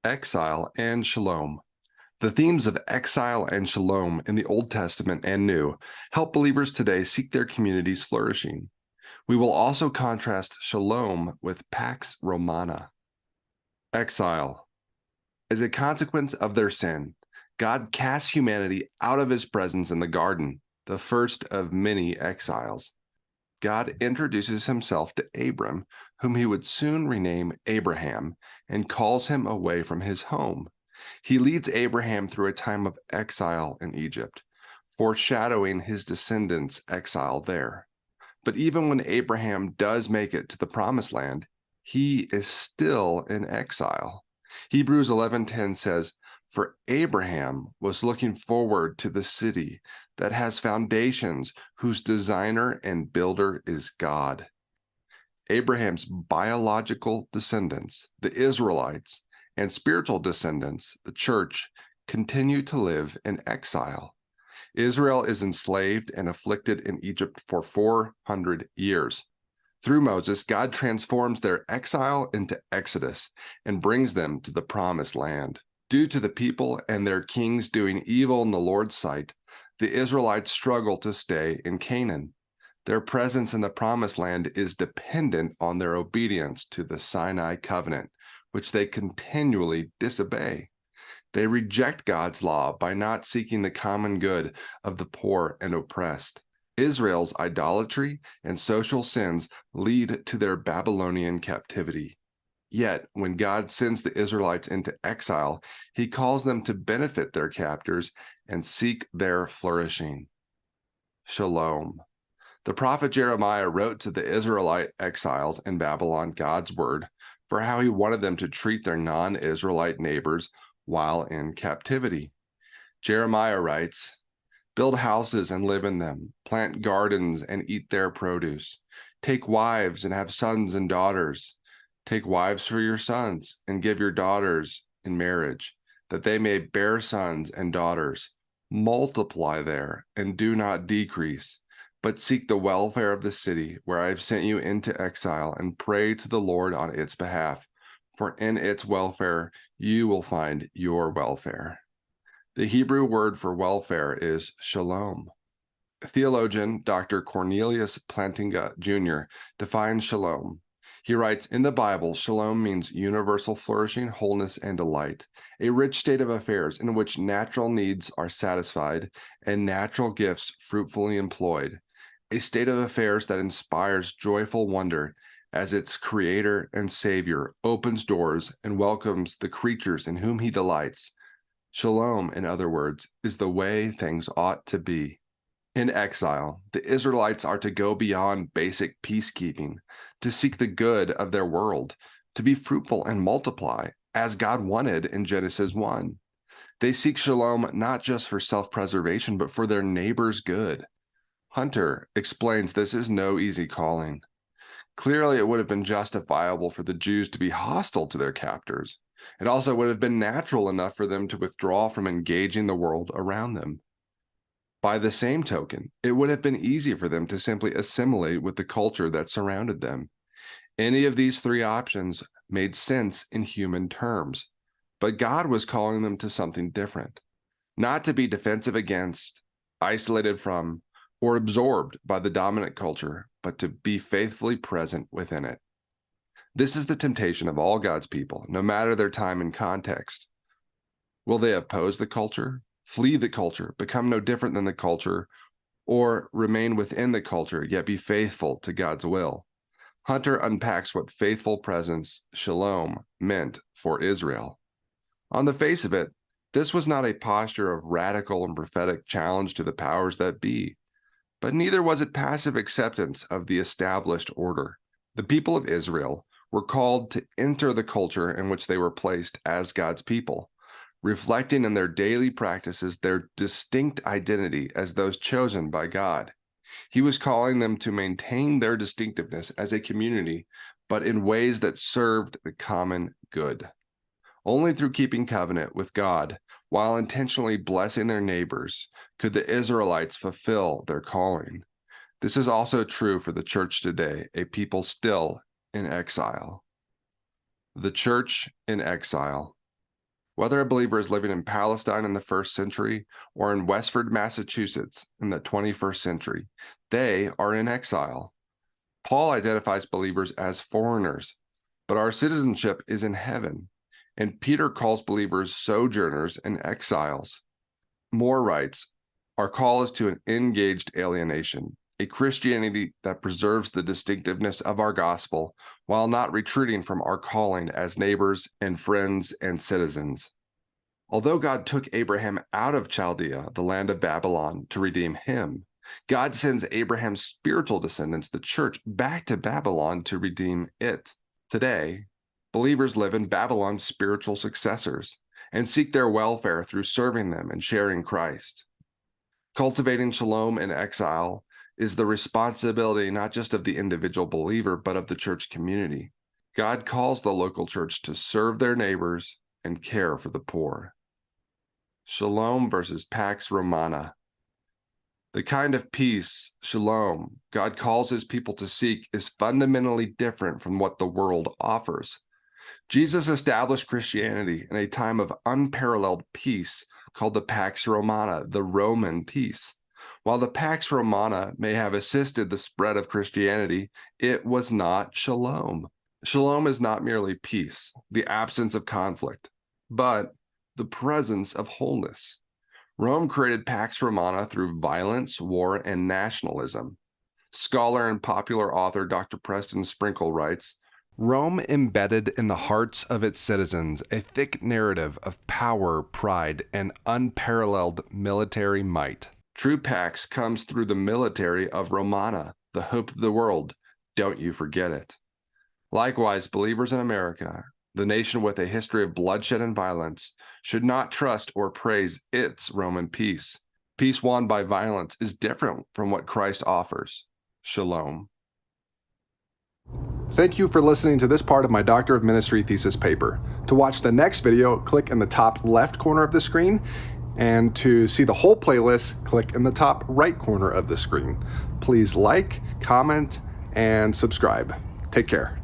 Exile and Shalom. The themes of exile and shalom in the Old Testament and New help believers today seek their community's flourishing. We will also contrast shalom with Pax Romana. Exile. As a consequence of their sin, God casts humanity out of his presence in the garden, the first of many exiles. God introduces himself to Abram, whom he would soon rename Abraham, and calls him away from his home. He leads Abraham through a time of exile in Egypt, foreshadowing his descendants' exile there. But even when Abraham does make it to the promised land, he is still in exile. Hebrews 11:10 says, "For Abraham was looking forward to the city that has foundations, whose designer and builder is God." Abraham's biological descendants, the Israelites, and spiritual descendants, the church, continue to live in exile. Israel is enslaved and afflicted in Egypt for 400 years. Through Moses, God transforms their exile into exodus and brings them to the promised land. Due to the people and their kings doing evil in the Lord's sight, the Israelites struggle to stay in Canaan. Their presence in the promised land is dependent on their obedience to the Sinai covenant, which they continually disobey. They reject God's law by not seeking the common good of the poor and oppressed. Israel's idolatry and social sins lead to their Babylonian captivity. Yet, when God sends the Israelites into exile, he calls them to benefit their captors and seek their flourishing. Shalom. The prophet Jeremiah wrote to the Israelite exiles in Babylon God's word for how he wanted them to treat their non-Israelite neighbors while in captivity. Jeremiah writes, "Build houses and live in them, plant gardens and eat their produce. Take wives and have sons and daughters. Take wives for your sons and give your daughters in marriage, that they may bear sons and daughters. Multiply there and do not decrease, but seek the welfare of the city where I have sent you into exile, and pray to the Lord on its behalf, for in its welfare you will find your welfare." The Hebrew word for welfare is shalom. Theologian Dr. Cornelius Plantinga Jr. defines shalom. He writes, "In the Bible, shalom means universal flourishing, wholeness, and delight, a rich state of affairs in which natural needs are satisfied and natural gifts fruitfully employed, a state of affairs that inspires joyful wonder as its creator and savior opens doors and welcomes the creatures in whom he delights. Shalom, in other words, is the way things ought to be." In exile, the Israelites are to go beyond basic peacekeeping, to seek the good of their world, to be fruitful and multiply, as God wanted in Genesis 1. They seek shalom not just for self-preservation, but for their neighbor's good. Hunter explains this is no easy calling. Clearly, it would have been justifiable for the Jews to be hostile to their captors. It also would have been natural enough for them to withdraw from engaging the world around them. By the same token, it would have been easy for them to simply assimilate with the culture that surrounded them. Any of these three options made sense in human terms, but God was calling them to something different, not to be defensive against, isolated from, or absorbed by the dominant culture, but to be faithfully present within it. This is the temptation of all God's people, no matter their time and context. Will they oppose the culture, flee the culture, become no different than the culture, or remain within the culture, yet be faithful to God's will? Hunter unpacks what faithful presence, shalom, meant for Israel. On the face of it, this was not a posture of radical and prophetic challenge to the powers that be, but neither was it passive acceptance of the established order. The people of Israel were called to enter the culture in which they were placed as God's people, reflecting in their daily practices their distinct identity as those chosen by God. He was calling them to maintain their distinctiveness as a community, but in ways that served the common good. Only through keeping covenant with God, while intentionally blessing their neighbors, could the Israelites fulfill their calling. This is also true for the church today, a people still in exile. The church in exile. Whether a believer is living in Palestine in the 1st century or in Westford, Massachusetts in the 21st century, they are in exile. Paul identifies believers as foreigners, but our citizenship is in heaven, and Peter calls believers sojourners and exiles. Moore writes, "Our call is to an engaged alienation, a Christianity that preserves the distinctiveness of our gospel while not retreating from our calling as neighbors and friends and citizens." Although God took Abraham out of Chaldea, the land of Babylon, to redeem him, God sends Abraham's spiritual descendants, the church, back to Babylon to redeem it. Today, believers live in Babylon's spiritual successors and seek their welfare through serving them and sharing Christ. Cultivating shalom in exile is the responsibility not just of the individual believer, but of the church community. God calls the local church to serve their neighbors and care for the poor. Shalom versus Pax Romana. The kind of peace, shalom, God calls his people to seek is fundamentally different from what the world offers. Jesus established Christianity in a time of unparalleled peace called the Pax Romana, the Roman peace. While the Pax Romana may have assisted the spread of Christianity, it was not shalom. Shalom is not merely peace, the absence of conflict, but the presence of wholeness. Rome created Pax Romana through violence, war, and nationalism. Scholar and popular author Dr. Preston Sprinkle writes, "Rome embedded in the hearts of its citizens a thick narrative of power, pride, and unparalleled military might. True Pax comes through the military of Romana, the hope of the world. Don't you forget it." Likewise, believers in America, the nation with a history of bloodshed and violence, should not trust or praise its Roman peace. Peace won by violence is different from what Christ offers. Shalom. Thank you for listening to this part of my Doctor of Ministry thesis paper. To watch the next video, click in the top left corner of the screen, and to see the whole playlist, click in the top right corner of the screen. Please like, comment, and subscribe. Take care.